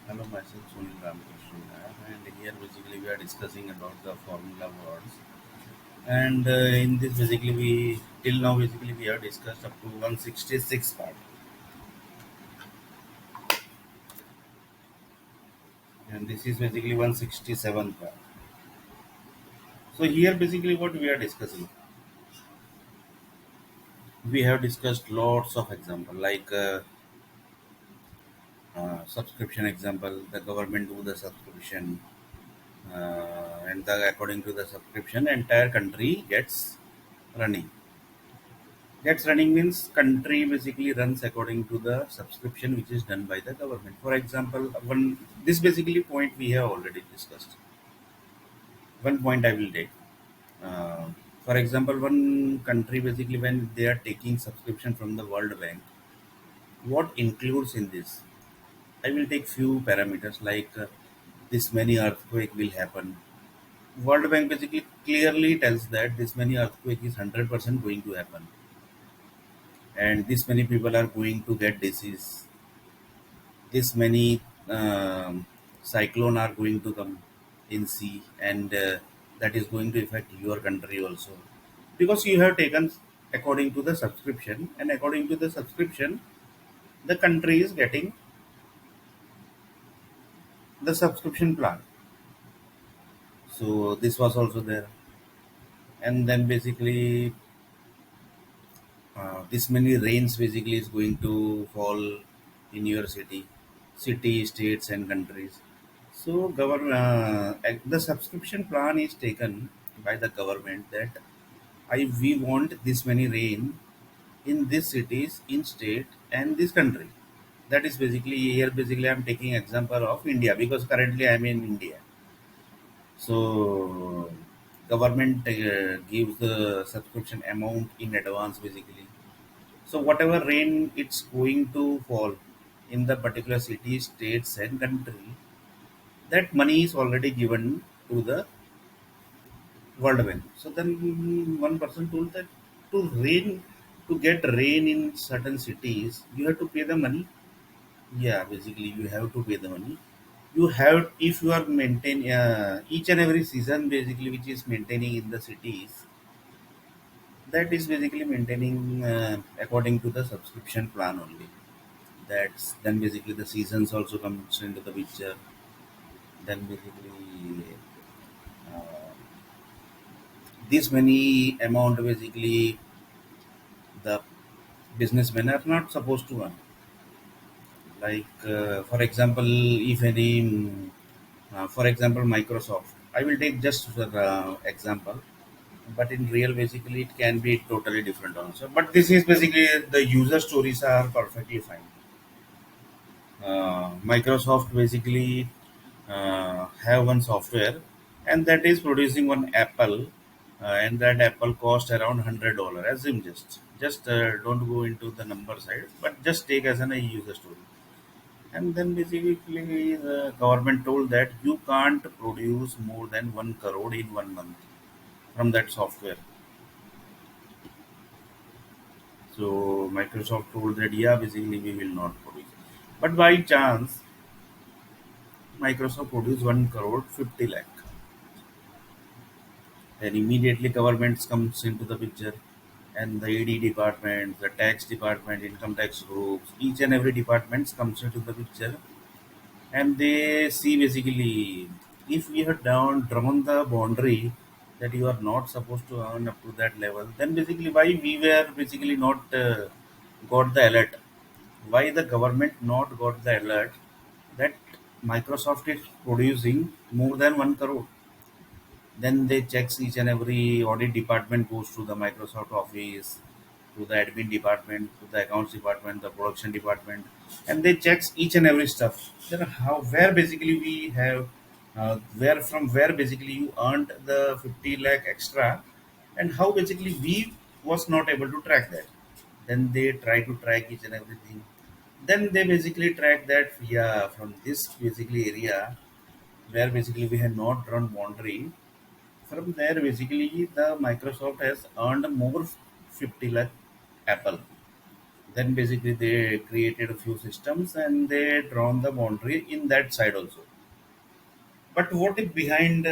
Hello, myself Sunil Ramakrishnan Nair, and here basically we are discussing about the Formula Awards. And in this basically we till now basically we have discussed up to 166 part, and this is basically 167 part. So here basically what we are discussing, we have discussed lots of example like subscription example. The government do the subscription, and according to the subscription, entire country gets running. Gets running means country basically runs according to the subscription which is done by the government. For example, one this basically point we have already discussed. One point I will take. Uh, for example, one country basically when they are taking subscription from the World Bank, what includes in this? I will take few parameters like this many earthquake will happen. World Bank basically clearly tells that this many earthquake is 100% going to happen, and this many people are going to get disease, this many cyclone are going to come in sea, and that is going to affect your country also because you have taken according to the subscription, and according to the subscription the country is getting the subscription plan. So this was also there, and then basically this many rains basically is going to fall in your city, states and countries. So the subscription plan is taken by the government that I we want this many rain in these cities, in state and this country. That is basically here. Basically, I'm taking example of India because currently I'm in India. So government gives the subscription amount in advance basically. So whatever rain it's going to fall in the particular city, states and country, that money is already given to the World Bank. So then one person told that to get rain in certain cities, you have to pay the money. Yeah, basically you have to pay the money. You have if you are maintain each and every season basically which is maintaining in the cities, that is basically maintaining according to the subscription plan only. That's then basically the seasons also comes into the picture. Then basically uh, this many amount basically the businessmen are not supposed to earn. Like for example, if any, for example, Microsoft. I will take just for example, but in real basically it can be totally different also. But this is basically the user stories are perfectly fine. Microsoft basically have one software, and that is producing one Apple, and that Apple cost around $100. Assume just don't go into the number side, but just take as an a user story. And then basically the government told that you can't produce more than 1 crore in 1 month from that software. So Microsoft told that yeah, basically we will not produce. But by chance, Microsoft produced 1 crore 50 lakh. Then immediately governments comes into the picture, and the ED department, the tax department, income tax groups, each and every department comes into the picture, and they see basically if we have drawn the boundary that you are not supposed to earn up to that level, then basically why we were basically not got the alert, why the government not got the alert that Microsoft is producing more than 1 crore. Then they checks each and every audit department goes to the Microsoft office, to the admin department, to the accounts department, the production department, and they checks each and every stuff. Then how where basically we have where from where basically you earned the 50 lakh extra, and how basically we was not able to track that. Then they try to track each and everything. Then they basically track that yeah from this basically area where basically we had not drawn boundary, from there, basically, the Microsoft has earned more 50 lakh Apple. Then basically they created a few systems and they drawn the boundary in that side also. But what is behind?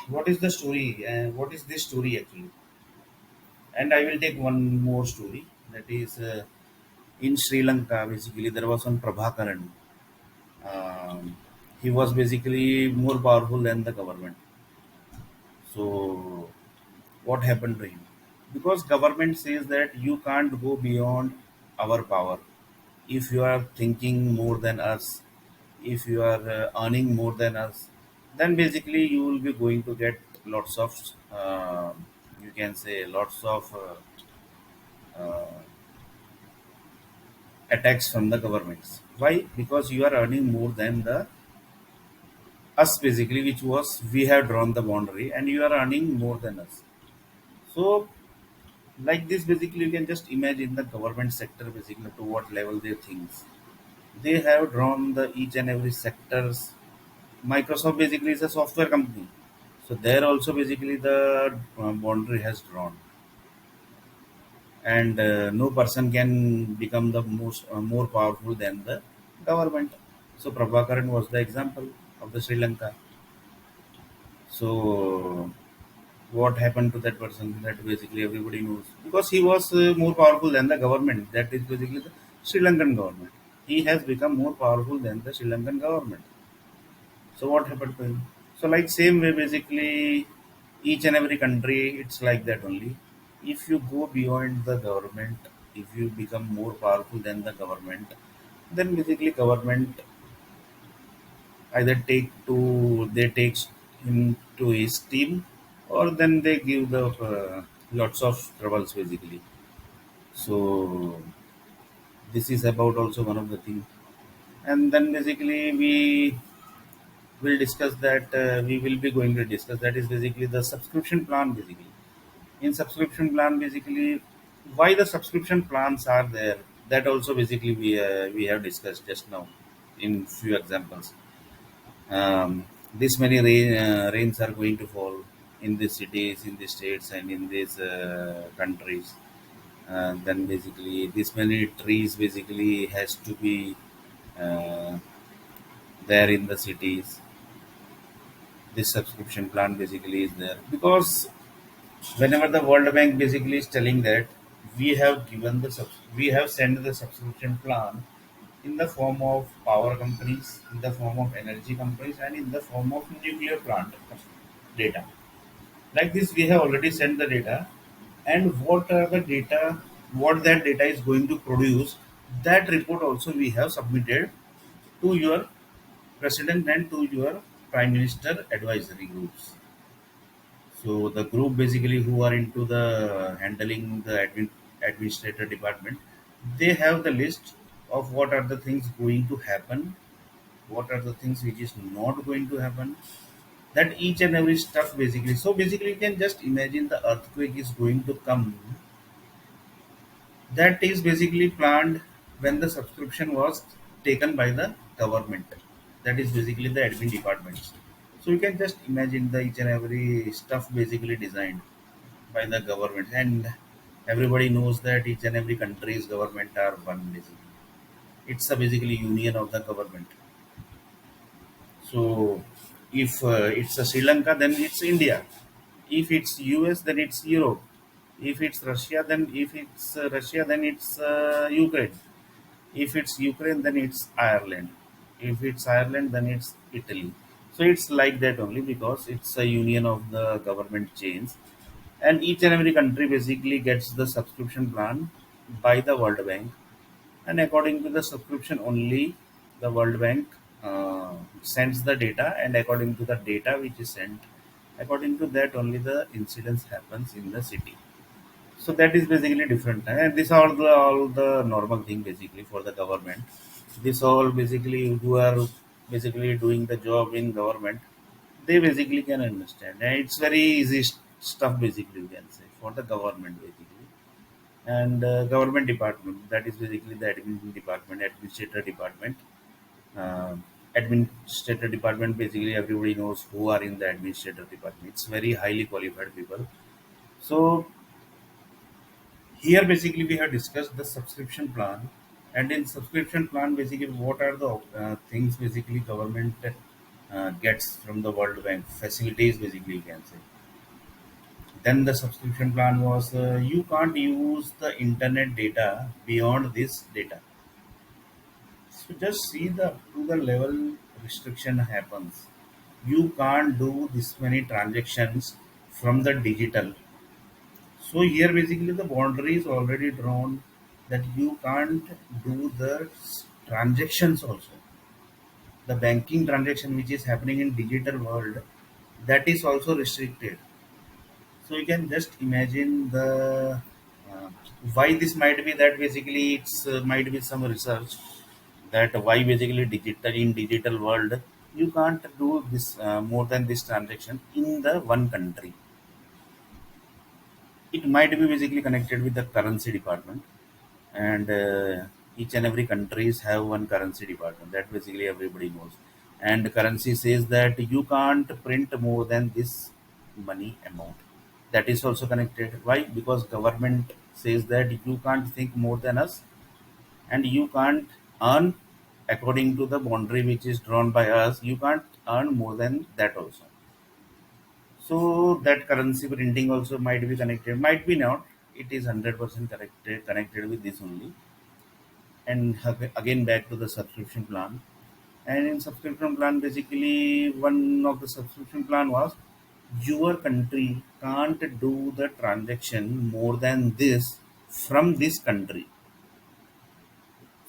What is the story? What is this story actually? And I will take one more story. That is in Sri Lanka. Basically, there was one Prabhakaran. Um, he was basically more powerful than the government. So what happened to him? Because government says that you can't go beyond our power. If you are thinking more than us, if you are earning more than us, then basically you will be going to get lots of you can say lots of uh, attacks from the governments. Why? Because you are earning more than the us basically, which was we have drawn the boundary, and you are earning more than us. So like this, basically, you can just imagine the government sector basically to what level they think. They have drawn the each and every sectors. Microsoft basically is a software company, so there also basically the boundary has drawn, and no person can become the most more powerful than the government. So Prabhakaran was the example of the Sri Lanka. So what happened to that person? That basically everybody knows because he was more powerful than the government. That is basically the Sri Lankan government. He has become more powerful than the Sri Lankan government. So what happened to him? So like same way, basically each and every country, it's like that only. If you go beyond the government, if you become more powerful than the government, then basically government either they take him to his team, or then they give the lots of troubles basically. So this is about also one of the things. And then basically we will discuss that we will be going to discuss that is basically the subscription plan basically. In subscription plan basically, why the subscription plans are there, that also basically we have discussed just now in few examples. This many rains are going to fall in the cities, in the states, and in these countries. Then basically, this many trees basically has to be uh, there in the cities. This subscription plan basically is there because whenever the World Bank basically is telling that we have sent the subscription plan in the form of power companies, in the form of energy companies, and in the form of nuclear plant data. Like this, we have already sent the data, and what are the data, what that data is going to produce, that report also we have submitted to your president and to your prime minister advisory groups. So the group basically who are into the handling the administrator department, they have the list of what are the things going to happen, what are the things which is not going to happen, that each and every stuff basically. So basically you can just imagine the earthquake is going to come, that is basically planned when the subscription was taken by the government, that is basically the admin departments. So you can just imagine the each and every stuff basically designed by the government, and everybody knows that each and every country's government are one basically. It's a basically union of the government. So if it's a Sri Lanka, then it's India. If it's US, then it's Europe. If it's Russia, then it's Ukraine. If it's Ukraine, then it's Ireland. If it's Ireland, then it's Italy. So it's like that only because it's a union of the government chains, and each and every country basically gets the subscription plan by the World Bank, and according to the subscription only, the World Bank sends the data, and according to the data which is sent, according to that only the incidence happens in the city. So that is basically different, and these are all the normal thing basically for the government. This all basically who are basically doing the job in government, they basically can understand, and it's very easy stuff basically you can say for the government basically. And government department, that is basically the admin department, administrator department. uh, Administrator department, basically everybody knows who are in the administrator department. It's very highly qualified people. So Here basically we have discussed the subscription plan, and in subscription plan basically what are the things basically government gets from the World Bank facilities basically you can say. Then the subscription plan was you can't use the internet data beyond this data. So just see the to the level restriction happens. You can't do this many transactions from the digital. So here basically the boundary is already drawn that you can't do the transactions also. The banking transaction which is happening in digital world, that is also restricted. So you can just imagine the uh, why this might be, that basically it's might be some research that why basically digital in digital world you can't do this more than this transaction in the one country. It might be basically connected with the currency department, and each and every countries have one currency department that basically everybody knows, and currency says that you can't print more than this money amount. That is also connected. Why? Because government says that you can't think more than us, and you can't earn according to the boundary which is drawn by us, you can't earn more than that also. So that currency printing also might be connected, might be not. It is 100% connected with this only. And again back to the subscription plan. And in subscription plan, basically one of the subscription plan was your country can't do the transaction more than this from this country.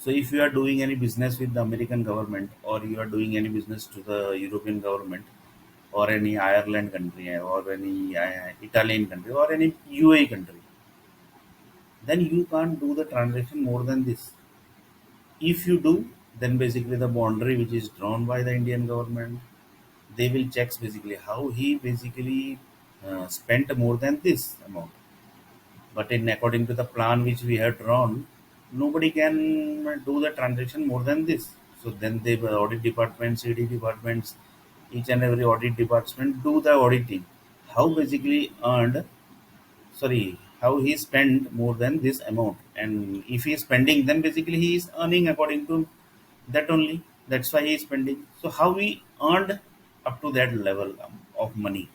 So if you are doing any business with the American government, or you are doing any business to the European government, or any Ireland country, or any Italian country, or any UAE country, then you can't do the transaction more than this. If you do, then basically the boundary which is drawn by the Indian government, they will check basically how he basically spent more than this amount. But in according to the plan which we have drawn, nobody can do the transaction more than this. So then the audit department, CD departments, each and every audit department do the auditing. How basically earned, sorry, how he spent more than this amount. And if he is spending, then basically he is earning according to that only. That's why he is spending. So how he earned up to that level of money.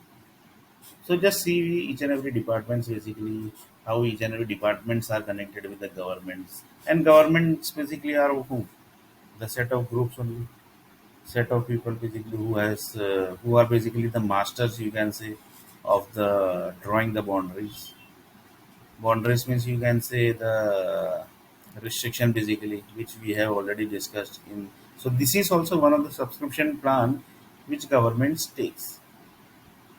So just see each and every departments basically how each and every departments are connected with the governments, and governments basically are who, the set of groups only, set of people basically who has who are basically the masters you can say of the drawing the boundaries. Boundaries means you can say the restriction basically which we have already discussed in. So this is also one of the subscription plan which governments takes.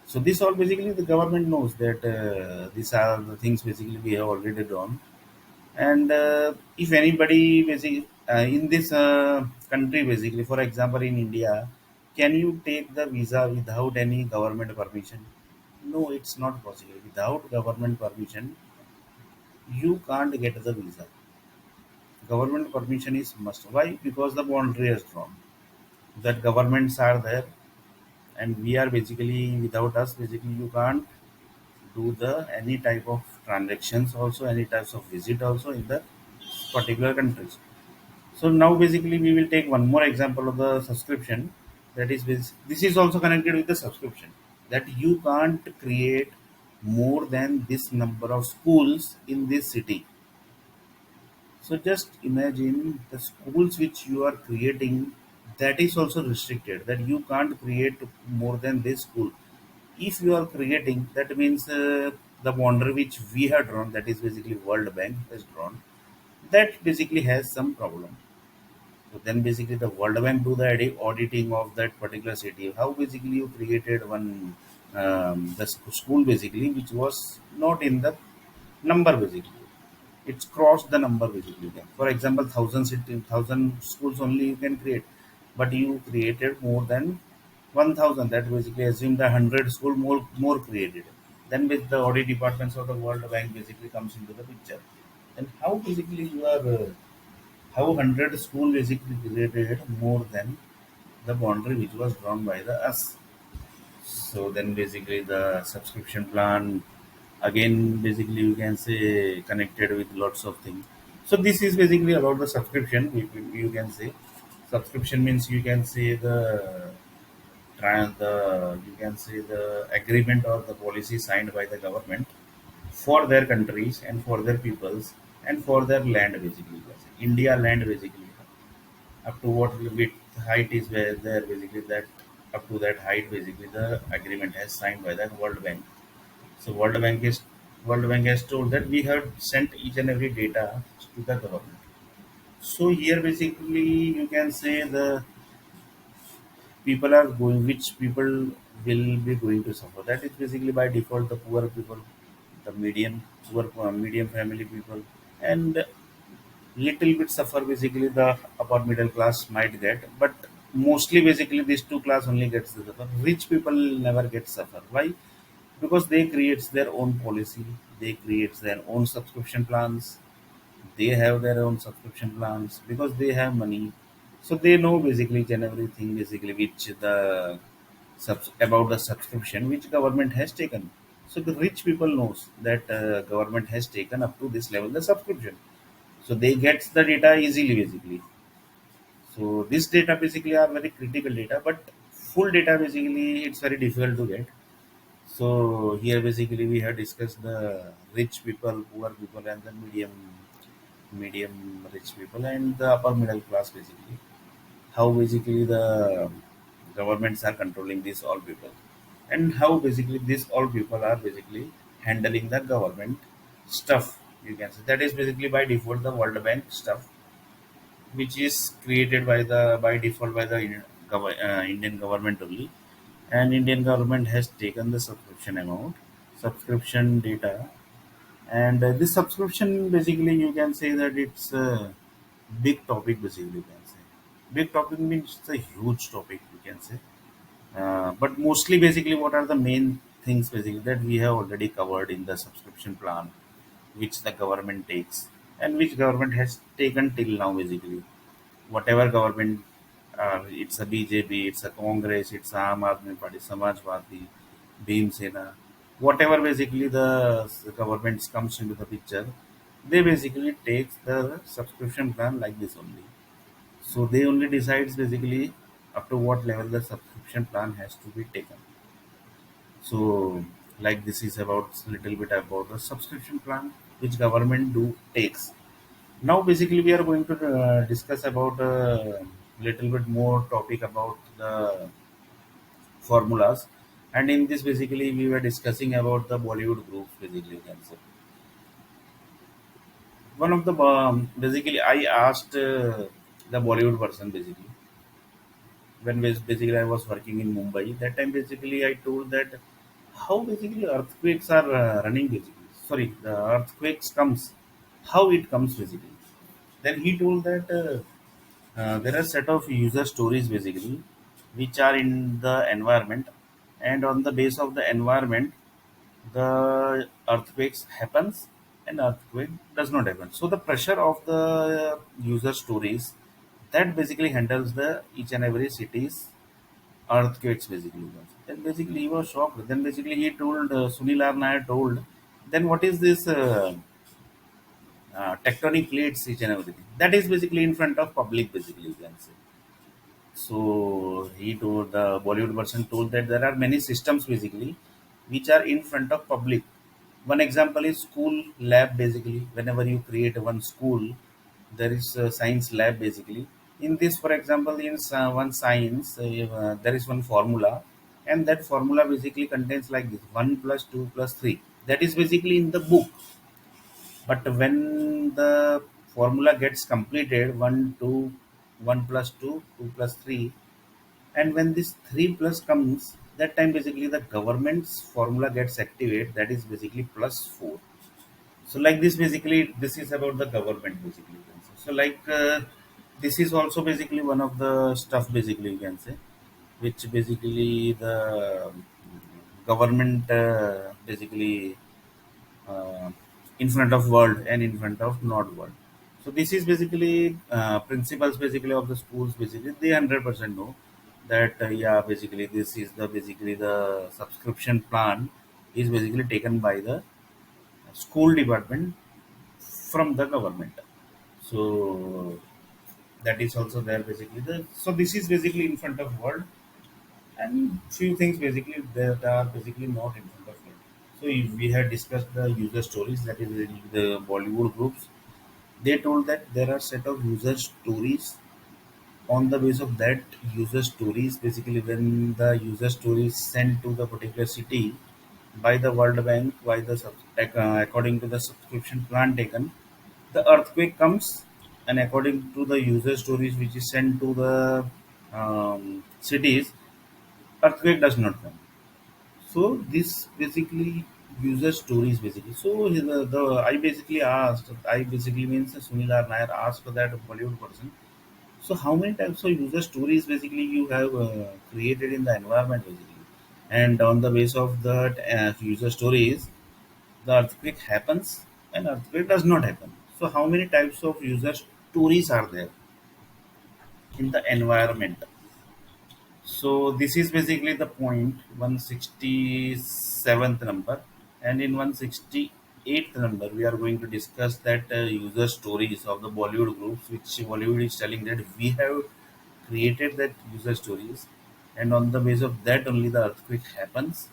So this all basically the government knows that these are the things basically we have already done. And if anybody basically in this country basically, for example in India, can you take the visa without any government permission? No, it's not possible. Without government permission, you can't get the visa. Government permission is must. Why? Because the boundary is drawn. That governments are there, and we are basically without us. Basically, you can't do the any type of transactions also, any types of visit also in the particular countries. So now basically we will take one more example of the subscription, that is this is also connected with the subscription, that you can't create more than this number of schools in this city. So just imagine the schools which you are creating, that is also restricted, that you can't create more than this school. If you are creating, that means the boundary which we have drawn, that is basically World Bank has drawn, that basically has some problem. So then basically the World Bank do the auditing of that particular city. How basically you created one the school basically which was not in the number basically. It's crossed the number basically. Then. For example, thousand schools only you can create, but you created more than 1,000. That basically assume the 100 school more created. Then with the audit departments of the World Bank basically comes into the picture. And how basically you are how 100 school basically created more than the boundary which was drawn by the us. So then basically the subscription plan Again, basically, you can say connected with lots of things. So this is basically about the subscription. You can say subscription means you can say the you can say the agreement or the policy signed by the government for their countries and for their peoples and for their land basically. You can say. India land basically up to what width height is where there basically that up to that height basically the agreement has signed by the World Bank. So World Bank has told that we have sent each and every data to the government. So here basically you can say the people are going, which people will be going to suffer. That is basically by default the poor people, the medium family people, and little bit suffer basically the upper middle class might get, but mostly basically these two class only gets the suffer. Rich people never get suffer. Why? Because they creates their own policy, they creates their own subscription plans, they have their own subscription plans because they have money, so they know basically each and everything basically which the about the subscription which government has taken. So the rich people knows that government has taken up to this level the subscription, so they get the data easily basically. So this data basically are very critical data, but full data basically it's very difficult to get. So here basically we have discussed the rich people, poor people, and the medium rich people and the upper middle class basically. How basically the governments are controlling these all people, and how basically these all people are basically handling the government stuff. You can say that is basically by default the World Bank stuff, which is created by default by the Indian government only, and Indian government has taken the subscription amount, subscription data, and this subscription basically you can say that it's a big topic basically. You can say big topic means it's a huge topic. You can say, but mostly basically what are the main things basically that we have already covered in the subscription plan, which the government takes and which government has taken till now basically. Whatever government, it's a BJP, it's a Congress, it's a Aam Aadmi Party, Samajwadi, Bhim Sena, whatever basically the governments comes into the picture, they basically takes the subscription plan like this only. So they only decides basically up to what level the subscription plan has to be taken. So like this is about little bit about the subscription plan which government do takes. Now, basically, we are going to discuss about a little bit more topic about the formulas, and in this, basically, we were discussing about the Bollywood groups. Basically, you can say one of the basically, I asked the Bollywood person basically when basically I was working in Mumbai. That time, basically, I told that how basically earthquakes are running. Basically, sorry, the earthquakes comes, how it comes basically. Then he told that. There are set of user stories basically which are in the environment, and on the base of the environment the earthquakes happens and earthquake does not happen. So the pressure of the user stories that basically handles the each and every city's earthquakes basically. Then basically he was shocked. Then basically he told Sunil R. Nair told, then what is this tectonic plates each and everything? That is basically in front of public basically, you can say. So he told the Bollywood person told that there are many systems basically which are in front of public. One example is school lab basically. Whenever you create one school, there is a science lab basically. In this, for example, in one science, there is one formula, and that formula basically contains like this: 1 plus 2 plus 3. That is basically in the book, but when the formula gets completed, 1 plus 2 plus 3, and when this 3 plus comes, that time basically the government's formula gets activated, that is basically plus 4. So like this basically this is about the government basically, you can say. So like this is also basically one of the stuff basically, you can say, which basically the government basically uh, in front of world and in front of not world. So this is basically principles basically of the schools basically they 100% know that yeah basically this is the basically the subscription plan is basically taken by the school department from the government. So that is also there basically. So this is basically in front of world, and few things basically that are basically not in front of world. So if we had discussed the user stories, that is the Bollywood groups. They told that there are set of user stories. On the base of that user stories, basically when the user story is sent to the particular city by the World Bank, by the according to the subscription plan taken, the earthquake comes, and according to the user stories which is sent to the cities, earthquake does not come. So this basically user stories basically. So I basically asked, I basically means Sunil R. Nair asked that Bollywood person. So how many types of user stories basically you have created in the environment basically, and on the base of that user stories, the earthquake happens and earthquake does not happen. So how many types of user stories are there in the environment? So this is basically the point 167th number, and in 168th number we are going to discuss that user stories of the Bollywood groups, which Bollywood is telling that we have created that user stories, and on the base of that only the earthquake happens,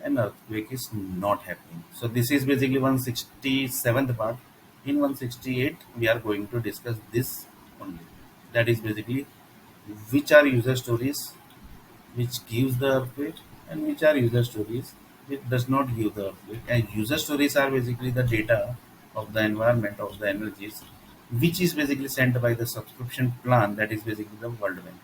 and earthquake is not happening. So this is basically 167th part. In 168 we are going to discuss this only. That is basically which are user stories which gives the earthquake, and which are user stories which does not give the earthquake. And user stories are basically the data of the environment of the energies, which is basically sent by the subscription plan, that is basically the World Bank.